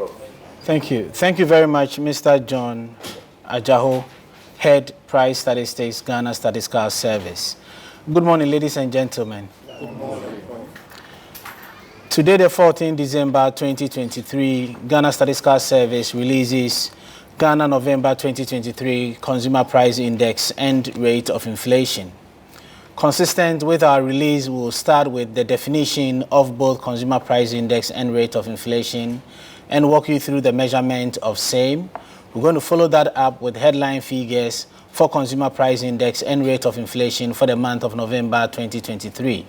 Prof. Thank you. Thank you very much, Mr. John Ajaho, Head Price Statistics, Ghana Statistical Service. Good morning, ladies and gentlemen. Good morning. Today, the 14th December 2023, Ghana Statistical Service releases Ghana November 2023 Consumer Price Index and Rate of Inflation. Consistent with our release, we'll start with the definition of both Consumer Price Index and Rate of Inflation and walk you through the measurement of same. We're going to follow that up with headline figures for Consumer Price Index and Rate of Inflation for the month of November 2023.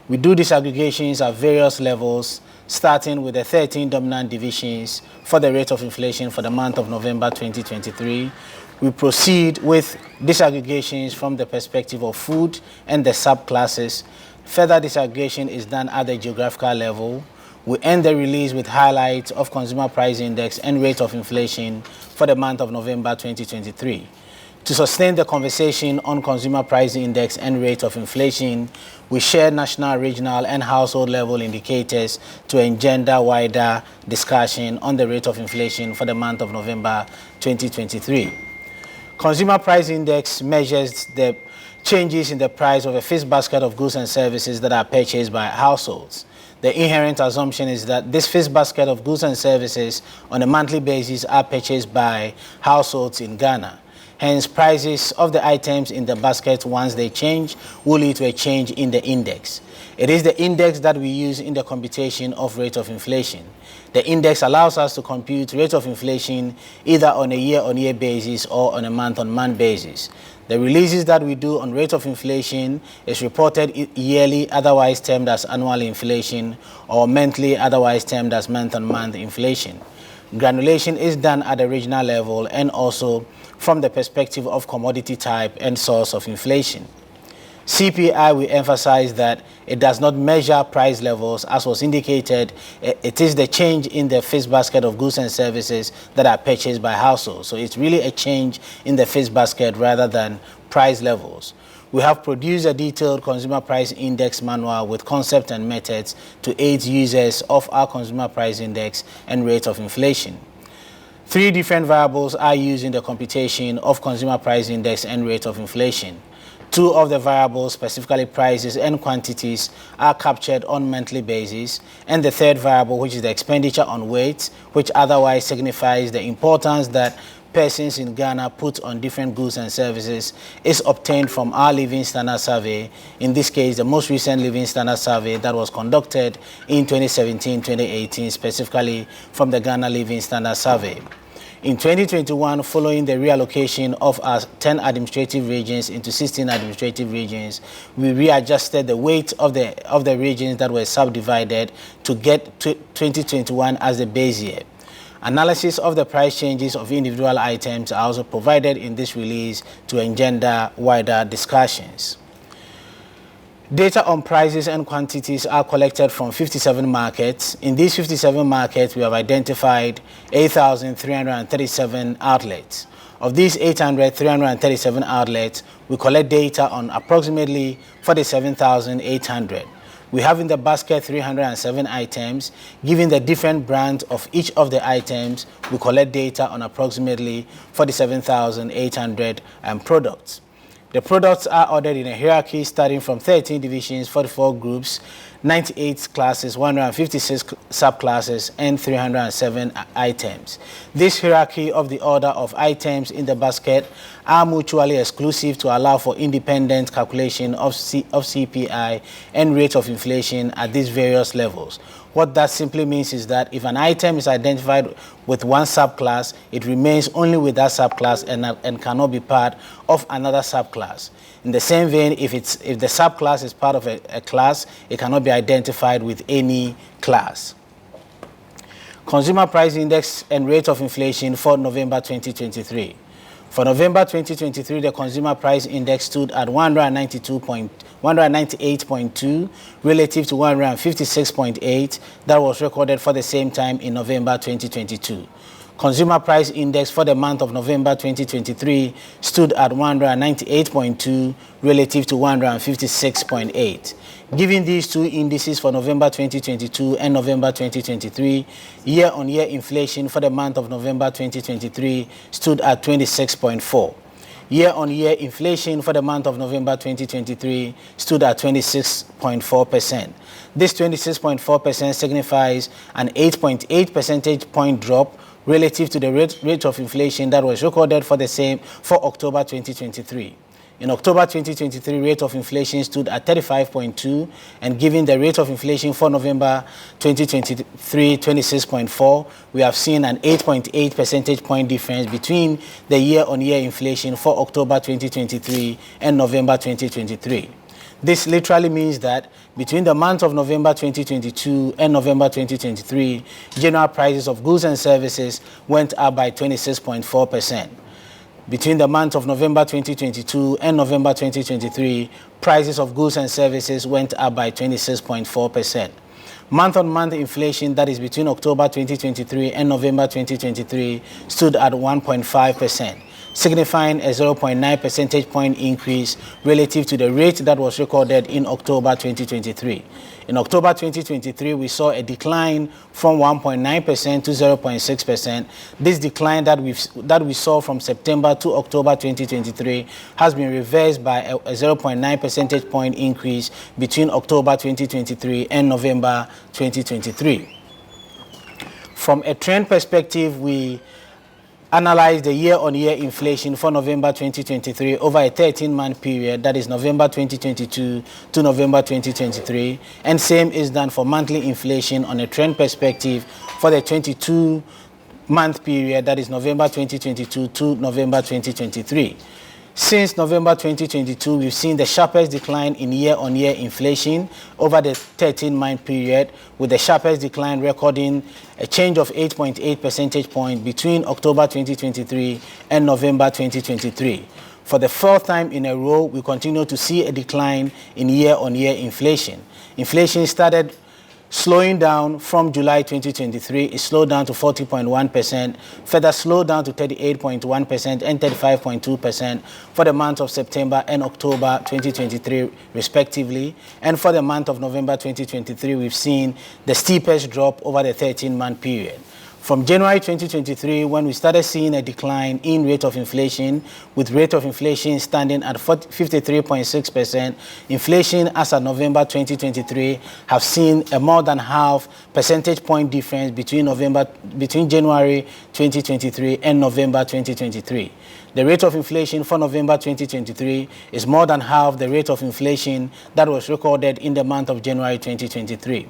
We do disaggregations at various levels, starting with the 13 dominant divisions for the rate of inflation for the month of November 2023. We proceed with disaggregations from the perspective of food and the subclasses. Further disaggregation is done at the geographical level. We end the release with highlights of Consumer Price Index and Rate of Inflation for the month of November 2023. To sustain the conversation on Consumer Price Index and Rate of Inflation, we share national, regional, and household level indicators to engender wider discussion on the rate of inflation for the month of November 2023. Consumer Price Index measures the changes in the price of a fixed basket of goods and services that are purchased by households. The inherent assumption is that this fixed basket of goods and services on a monthly basis are purchased by households in Ghana. Hence, prices of the items in the basket, once they change, will lead to a change in the index. It is the index that we use in the computation of rate of inflation. The index allows us to compute rate of inflation either on a year-on-year basis or on a month-on-month basis. The releases that we do on rate of inflation is reported yearly, otherwise termed as annual inflation, or monthly, otherwise termed as month-on-month inflation. Granulation is done at the regional level and also from the perspective of commodity type and source of inflation. CPI, we emphasize that it does not measure price levels, as was indicated. It is the change in the fixed basket of goods and services that are purchased by households. So it's really a change in the fixed basket rather than price levels. We have produced a detailed Consumer Price Index manual with concept and methods to aid users of our Consumer Price Index and Rate of Inflation. 3 different variables are used in the computation of Consumer Price Index and Rate of Inflation. 2 of the variables, specifically prices and quantities, are captured on monthly basis, and the 3rd variable, which is the expenditure on weight, which otherwise signifies the importance that persons in Ghana put on different goods and services, is obtained from our Living Standard Survey. In this case, the most recent Living Standard Survey that was conducted in 2017-2018, specifically from the Ghana Living Standard Survey. In 2021, following the reallocation of our 10 administrative regions into 16 administrative regions, we readjusted the weight of the regions that were subdivided to get 2021 as the base year. Analysis of the price changes of individual items are also provided in this release to engender wider discussions. Data on prices and quantities are collected from 57 markets. In these 57 markets, we have identified 8,337 outlets. Of these 8,337 outlets, we collect data on approximately 47,800. We have in the basket 307 items. Given the different brands of each of the items, we collect data on approximately 47,800 products. The products are ordered in a hierarchy starting from 13 divisions, 44 groups, 98 classes, 156 subclasses, and 307 items. This hierarchy of the order of items in the basket are mutually exclusive to allow for independent calculation of CPI and rate of inflation at these various levels. What that simply means is that if an item is identified with one subclass, it remains only with that subclass and cannot be part of another subclass. In the same vein, if the subclass is part of a class, it cannot be identified with any class. Consumer Price Index and Rate of Inflation for November 2023. For November 2023, the Consumer Price Index stood at 198.2 relative to 156.8 that was recorded for the same time in November 2022. Consumer Price Index for the month of November 2023 stood at 198.2 relative to 156.8. Given these two indices for November 2022 and November 2023, year-on-year inflation for the month of November 2023 stood at 26.4. Year-on-year inflation for the month of November 2023 stood at 26.4%. This 26.4% signifies an 8.8 percentage point drop relative to the rate of inflation that was recorded for October 2023. In October 2023, rate of inflation stood at 35.2, and given the rate of inflation for November 2023, 26.4, we have seen an 8.8 percentage point difference between the year-on-year inflation for October 2023 and November 2023. This literally means that between the months of November 2022 and November 2023, general prices of goods and services went up by 26.4%. Between the months of November 2022 and November 2023, prices of goods and services went up by 26.4%. Month-on-month inflation, that is between October 2023 and November 2023, stood at 1.5%, signifying a 0.9 percentage point increase relative to the rate that was recorded in October 2023. In October 2023, we saw a decline from 1.9% to 0.6%. This decline that we saw from September to October 2023 has been reversed by a 0.9 percentage point increase between October 2023 and November 2023. From a trend perspective, we analyze the year-on-year inflation for November 2023 over a 13-month period, that is November 2022 to November 2023, and same is done for monthly inflation on a trend perspective for the 22-month period, that is November 2022 to November 2023. Since November 2022, we've seen the sharpest decline in year-on-year inflation over the 13-month period, with the sharpest decline recording a change of 8.8 percentage points between October 2023 and November 2023. For the fourth time in a row, we continue to see a decline in year-on-year inflation. Inflation started slowing down from July 2023. It slowed down to 40.1%, further slowed down to 38.1% and 35.2% for the month of September and October 2023 respectively. And for the month of November 2023, we've seen the steepest drop over the 13-month period. From January 2023, when we started seeing a decline in rate of inflation, with rate of inflation standing at 53.6%, inflation as of November 2023 have seen a more than half percentage point difference between January 2023 and November 2023. The rate of inflation for November 2023 is more than half the rate of inflation that was recorded in the month of January 2023.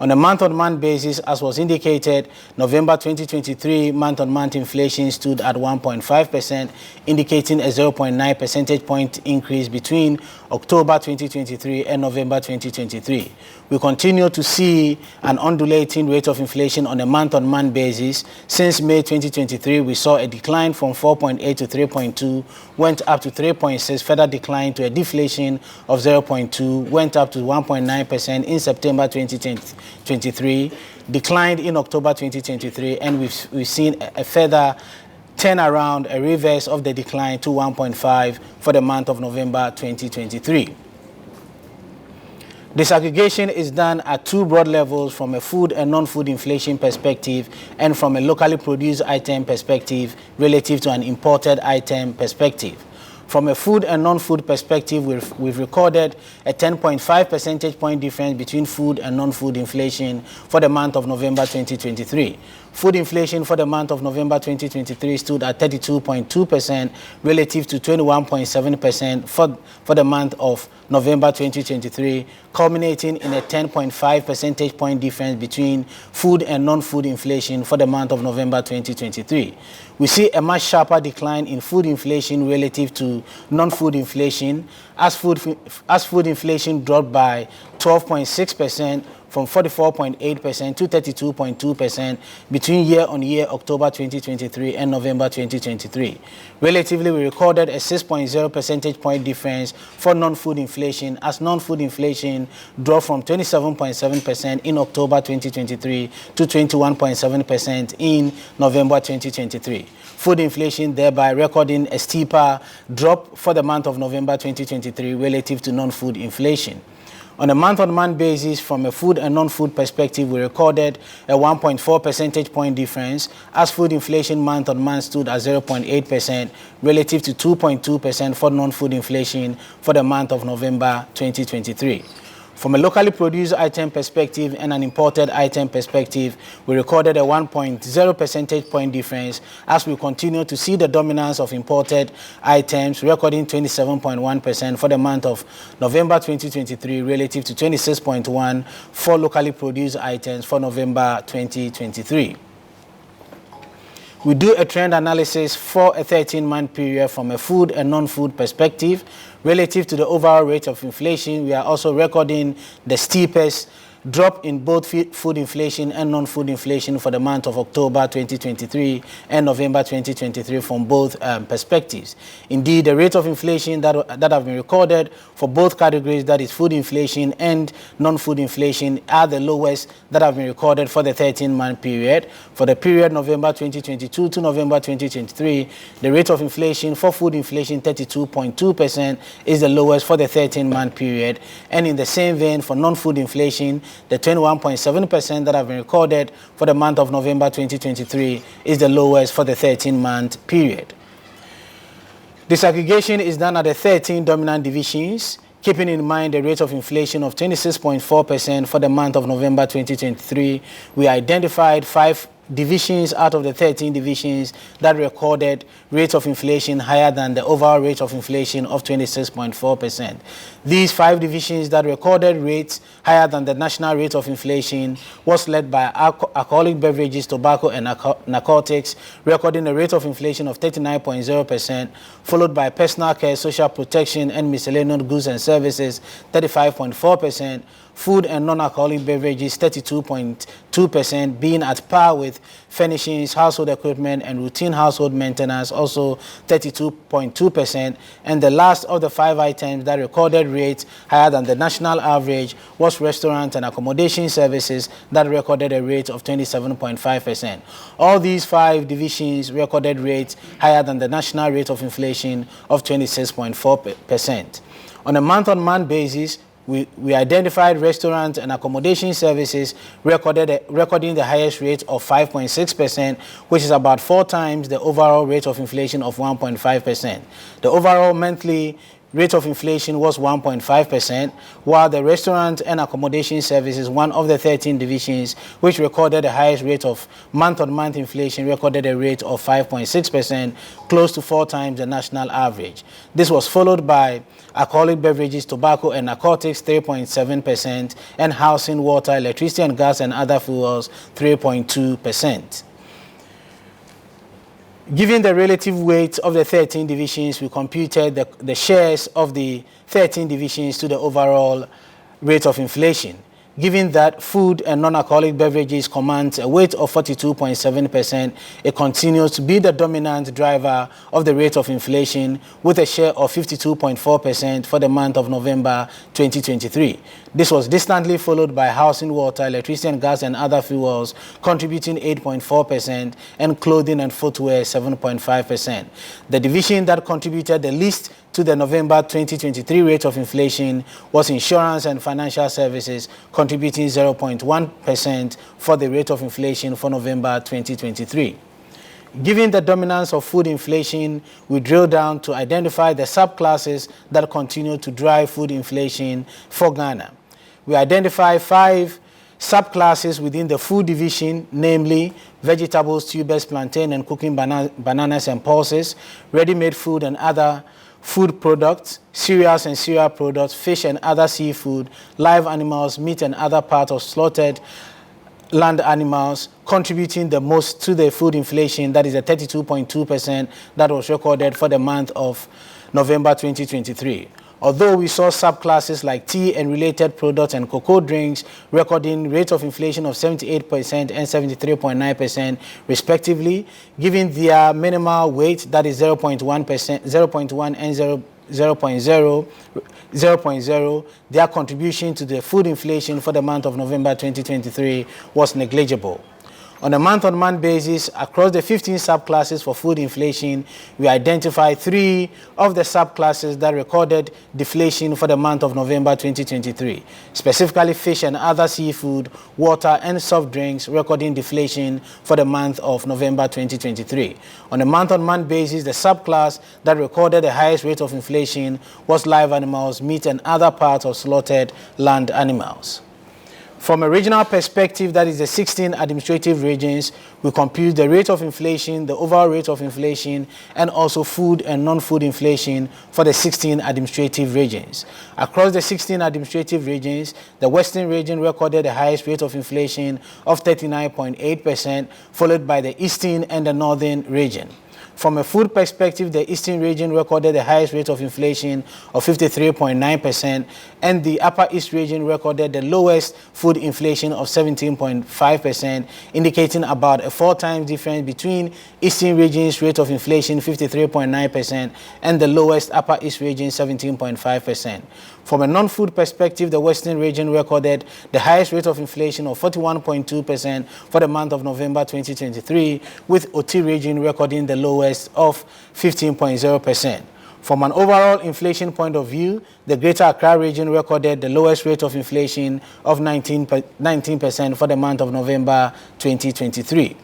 On a month-on-month basis, as was indicated, November 2023 month-on-month inflation stood at 1.5%, indicating a 0.9 percentage point increase between October 2023 and November 2023. We continue to see an undulating rate of inflation on a month-on-month basis. Since May 2023, we saw a decline from 4.8 to 3.2, went up to 3.6, further decline to a deflation of 0.2, went up to 1.9% in September 2023, declined in October 2023, and we've seen a further turnaround, a reverse of the decline to 1.5 for the month of November 2023. Disaggregation is done at two broad levels, from a food and non-food inflation perspective and from a locally produced item perspective relative to an imported item perspective. From a food and non-food perspective, we've recorded a 10.5 percentage point difference between food and non-food inflation for the month of November 2023. Food inflation for the month of November 2023 stood at 32.2% relative to 21.7% for the month of November 2023, culminating in a 10.5 percentage point difference between food and non-food inflation for the month of November 2023. We see a much sharper decline in food inflation relative to non-food inflation, as food inflation dropped by 12.6%, from 44.8% to 32.2% between year-on-year October 2023 and November 2023. Relatively, we recorded a 6.0 percentage point difference for non-food inflation, as non-food inflation dropped from 27.7% in October 2023 to 21.7% in November 2023. Food inflation thereby recording a steeper drop for the month of November 2023 relative to non-food inflation. On a month-on-month basis, from a food and non-food perspective, we recorded a 1.4 percentage point difference, as food inflation month-on-month stood at 0.8% relative to 2.2% for non-food inflation for the month of November 2023. From a locally produced item perspective and an imported item perspective, we recorded a 1.0 percentage point difference, as we continue to see the dominance of imported items, recording 27.1% for the month of November 2023 relative to 26.1% for locally produced items for November 2023. We do a trend analysis for a 13-month period from a food and non-food perspective. Relative to the overall rate of inflation, we are also recording the steepest drop in both food inflation and non-food inflation for the month of October 2023 and November 2023 from both perspectives. Indeed, the rate of inflation that have been recorded for both categories, that is food inflation and non-food inflation, are the lowest that have been recorded for the 13-month period. For the period November 2022 to November 2023, the rate of inflation for food inflation, 32.2%, is the lowest for the 13-month period. And in the same vein, for non-food inflation, the 21.7% that have been recorded for the month of November 2023 is the lowest for the 13-month period. Disaggregation is done at the 13 dominant divisions, keeping in mind the rate of inflation of 26.4% for the month of November 2023. We identified 5 divisions out of the 13 divisions that recorded rates of inflation higher than the overall rate of inflation of 26.4%. These 5 divisions that recorded rates higher than the national rate of inflation was led by alcoholic beverages, tobacco, and narcotics, recording a rate of inflation of 39.0%, followed by personal care, social protection, and miscellaneous goods and services, 35.4%, food and non-alcoholic beverages, 32.2%, being at par with furnishings, household equipment, and routine household maintenance, also 32.2%. And the last of the 5 items that recorded rates higher than the national average was restaurant and accommodation services, that recorded a rate of 27.5%. All these 5 divisions recorded rates higher than the national rate of inflation of 26.4%. On a month-on-month basis, we identified restaurant and accommodation services recording the highest rate of 5.6%, which is about 4 times the overall rate of inflation of 1.5%. The overall monthly rate of inflation was 1.5%, while the restaurant and accommodation services, one of the 13 divisions which recorded the highest rate of month-on-month inflation, recorded a rate of 5.6%, close to 4 times the national average. This was followed by alcoholic beverages, tobacco, and narcotics, 3.7%, and housing, water, electricity, and gas, and other fuels, 3.2%. Given the relative weight of the 13 divisions, we computed the shares of the 13 divisions to the overall rate of inflation. Given that food and non-alcoholic beverages command a weight of 42.7%, it continues to be the dominant driver of the rate of inflation, with a share of 52.4% for the month of November 2023. This was distantly followed by housing, water, electricity, and gas, and other fuels, contributing 8.4%, and clothing and footwear, 7.5%. The division that contributed the least to the November 2023 rate of inflation was insurance and financial services, contributing 0.1% for the rate of inflation for November 2023. Given the dominance of food inflation, we drill down to identify the subclasses that continue to drive food inflation for Ghana. We identify 5 subclasses within the food division, namely vegetables, tubers, plantain, and cooking bananas and pulses, ready-made food and other food products, cereals and cereal products, fish and other seafood, live animals, meat and other parts of slaughtered land animals, contributing the most to the food inflation, that is a 32.2% that was recorded for the month of November 2023. Although we saw subclasses like tea and related products and cocoa drinks recording rates of inflation of 78% and 73.9% respectively, given their minimal weight, that is 0.1%, 0.1 and 0.0, their contribution to the food inflation for the month of November 2023 was negligible. On a month-on-month basis, across the 15 subclasses for food inflation, we identified 3 of the subclasses that recorded deflation for the month of November 2023, specifically fish and other seafood, water, and soft drinks recording deflation for the month of November 2023. On a month-on-month basis, the subclass that recorded the highest rate of inflation was live animals, meat, and other parts of slaughtered land animals. From a regional perspective, that is the 16 administrative regions, we compute the rate of inflation, the overall rate of inflation, and also food and non-food inflation for the 16 administrative regions. Across the 16 administrative regions, the Western region recorded the highest rate of inflation of 39.8%, followed by the Eastern and the Northern region. From a food perspective, the Eastern region recorded the highest rate of inflation of 53.9%, and the Upper East region recorded the lowest food inflation of 17.5%, indicating about a 4 times difference between Eastern region's rate of inflation, 53.9%, and the lowest Upper East region, 17.5%. From a non-food perspective, the Western region recorded the highest rate of inflation of 41.2% for the month of November 2023, with Oti region recording the lowest of 15.0%. From an overall inflation point of view, the Greater Accra region recorded the lowest rate of inflation of 19% for the month of November 2023.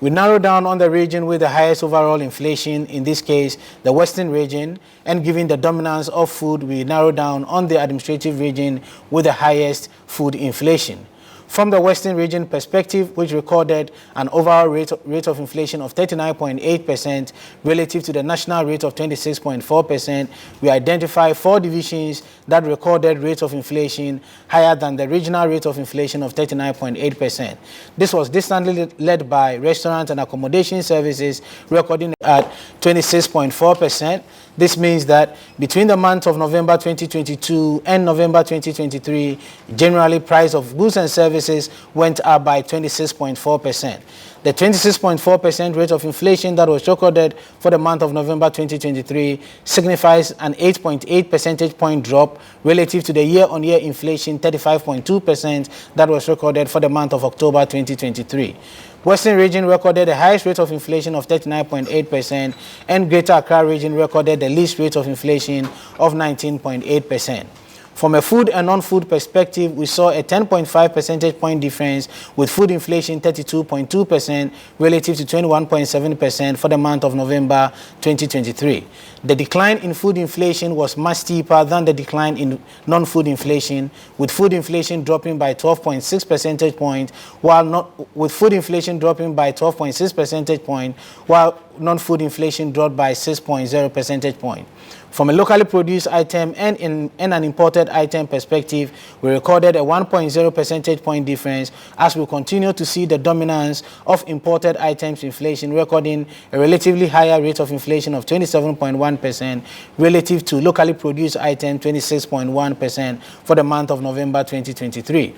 We narrow down on the region with the highest overall inflation, in this case, the Western region, and given the dominance of food, we narrow down on the administrative region with the highest food inflation. From the Western region perspective, which recorded an overall rate of inflation of 39.8% relative to the national rate of 26.4%, we identify 4 divisions that recorded rates of inflation higher than the regional rate of inflation of 39.8%. This was distantly led by restaurant and accommodation services, recording at 26.4%. This means that between the months of November 2022 and November 2023, generally price of goods and services went up by 26.4%. The 26.4% rate of inflation that was recorded for the month of November 2023 signifies an 8.8 percentage point drop relative to the year-on-year inflation 35.2% that was recorded for the month of October 2023. Western region recorded the highest rate of inflation of 39.8%, and Greater Accra region recorded the least rate of inflation of 19.8%. From a food and non-food perspective, we saw a 10.5 percentage point difference, with food inflation 32.2% relative to 21.7% for the month of November 2023. The decline in food inflation was much steeper than the decline in non-food inflation, with food inflation dropping by 12.6 percentage points, while non-food inflation dropping by 6.0 percentage point. From a locally produced item and an imported item perspective, we recorded a 1.0 percentage point difference, as we continue to see the dominance of imported items inflation, recording a relatively higher rate of inflation of 27.1% relative to locally produced item 26.1% for the month of November 2023.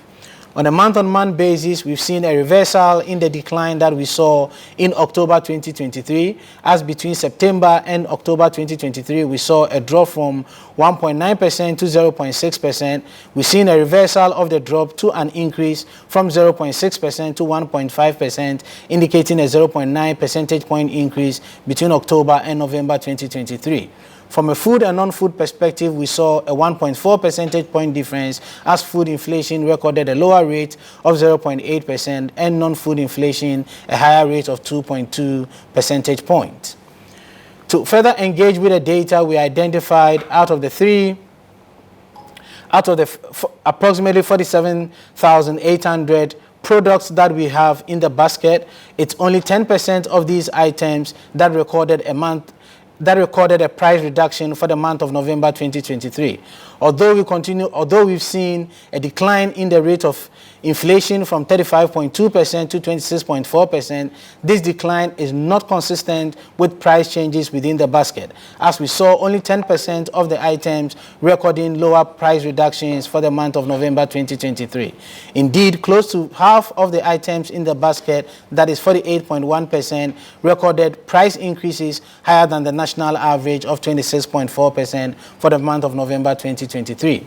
On a month-on-month basis, we've seen a reversal in the decline that we saw in October 2023, as between September and October 2023, we saw a drop from 1.9% to 0.6%. We've seen a reversal of the drop to an increase from 0.6% to 1.5%, indicating a 0.9 percentage point increase between October and November 2023. From a food and non-food perspective, we saw a 1.4 percentage point difference, as food inflation recorded a lower rate of 0.8% and non-food inflation a higher rate of 2.2 percentage points. To further engage with the data, we identified out of the approximately 47,800 products that we have in the basket, it's only 10% of these items that recorded a price reduction for the month of November 2023. Although we've seen a decline in the rate of inflation from 35.2% to 26.4%, this decline is not consistent with price changes within the basket, as we saw only 10% of the items recording lower price reductions for the month of November 2023. Indeed, close to half of the items in the basket, that is 48.1%, recorded price increases higher than the national average of 26.4% for the month of November 2023.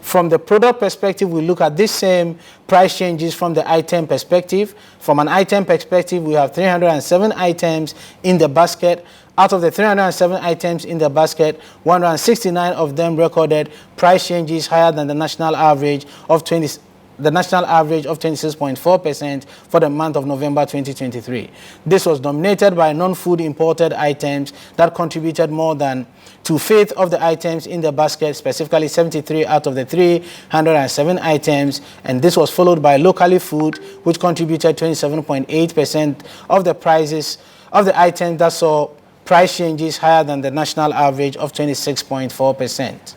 From the product perspective, we look at this same price changes from the item perspective. From an item perspective, we have 307 items in the basket. Out of the 307 items in the basket, 169 of them recorded price changes higher than the national average of 26.4% for the month of November 2023. This was dominated by non-food imported items that contributed more than 2/5 of the items in the basket, specifically 73 out of the 307 items, and this was followed by locally food, which contributed 27.8% of the prices of the items that saw price changes higher than the national average of 26.4%.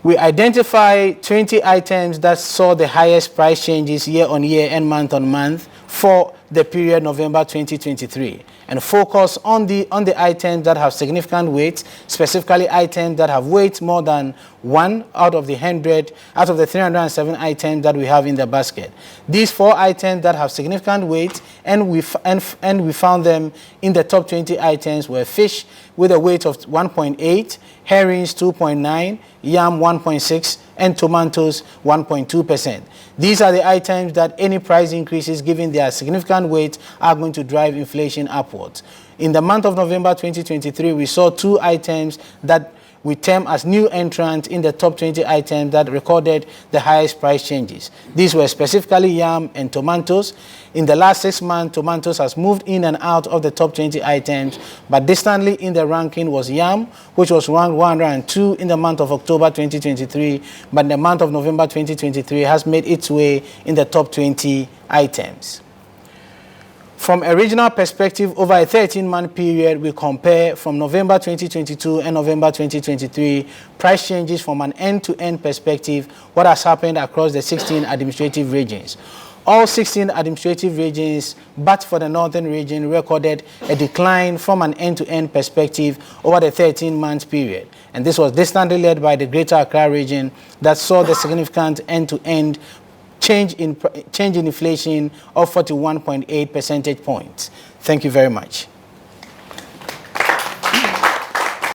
We identify 20 items that saw the highest price changes year on year and month on month for the period November 2023, and focus on the items that have significant weight, specifically items that have weight more than 1 out of the 307 items that we have in the basket. These 4 items that have significant weight, and we found them in the top 20 items, were fish with a weight of 1.8, herrings 2.9, yam 1.6, and tomatoes 1.2%. These are the items that any price increases, given their significant weight, are going to drive inflation upwards. In the month of November 2023, we saw 2 items that we term as new entrants in the top 20 items that recorded the highest price changes. These were specifically yam and tomatoes. In the last 6 months, tomatoes has moved in and out of the top 20 items, but distantly in the ranking was yam, which was ranked 102 in the month of October 2023, but in the month of November 2023 has made its way in the top 20 items. From a regional perspective, over a 13-month period, we compare from November 2022 and November 2023 price changes from an end-to-end perspective, what has happened across the 16 administrative regions. All 16 administrative regions, but for the northern region, recorded a decline from an end-to-end perspective over the 13-month period. And this was distantly led by the Greater Accra region that saw the significant end-to-end change in inflation of 41.8 percentage points. Thank you very much.